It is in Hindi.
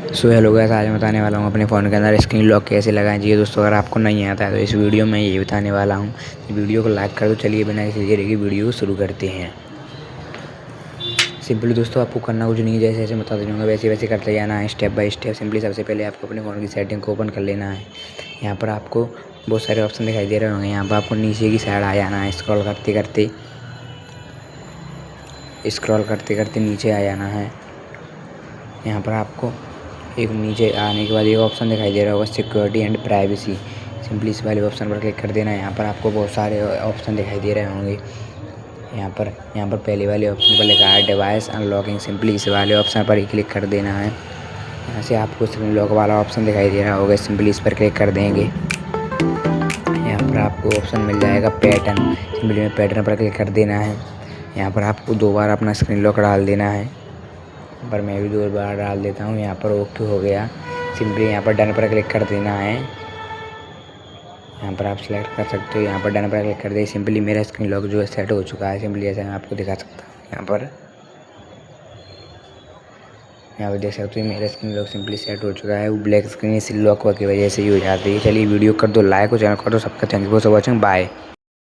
सो हेलो गाइस, आज मैं बताने वाला हूँ अपने फ़ोन के अंदर स्क्रीन लॉक कैसे लगाएं। जी दोस्तों, अगर आपको नहीं आता है तो इस वीडियो में ये बताने वाला हूँ। वीडियो को लाइक कर दो। चलिए बिना किसी देरी की वीडियो को शुरू करते हैं। सिंपली दोस्तों, आपको करना कुछ नहीं है, जैसे जैसे बता दूँगा वैसे वैसे करते जाना है स्टेप बाय स्टेप। सिंपली सबसे पहले आपको अपने फ़ोन की सेटिंग को ओपन कर लेना है। यहाँ पर आपको बहुत सारे ऑप्शन दिखाई दे रहे होंगे। यहाँ पर आपको नीचे की साइड आ जाना है। स्क्रॉल करते करते नीचे आ जाना है। यहाँ पर आपको एक नीचे आने के बाद एक ऑप्शन दिखाई दे रहा होगा, सिक्योरिटी एंड प्राइवेसी। सिंपली इस वाले ऑप्शन पर क्लिक कर देना है। यहाँ पर आपको बहुत सारे ऑप्शन दिखाई दे रहे होंगे। यहाँ पर पहले वाले ऑप्शन पर लिखा है डिवाइस अनलॉकिंग। सिंपली इस वाले ऑप्शन पर ही क्लिक कर देना है। यहाँ से आपको स्क्रीन लॉक वाला ऑप्शन दिखाई दे रहा होगा। सिंपली इस पर क्लिक कर देंगे। यहाँ पर आपको ऑप्शन मिल जाएगा पैटर्न। सिंपली में पैटर्न पर क्लिक कर देना है। यहाँ पर आपको 2 बार अपना स्क्रीन लॉक डाल देना है। पर मैं भी 2 बार डाल देता हूँ। यहाँ पर ओके हो गया। सिंपली यहाँ पर डन पर क्लिक कर देना है। यहाँ पर आप सिलेक्ट कर सकते हो। यहाँ पर डन पर क्लिक कर दे। सिंपली मेरा स्क्रीन लॉक जो है सेट हो चुका है। सिंपली ऐसे मैं आपको दिखा सकता हूँ। यहाँ पर देख सकते हो मेरा स्क्रीन लॉक सिंपली सेट हो चुका है। वो ब्लैक स्क्रीन लॉक की वजह से ही हो जाती है। चलिए वीडियो कर दो लाइक और चैनल कर दो सबका। Thank you for watching. Bye.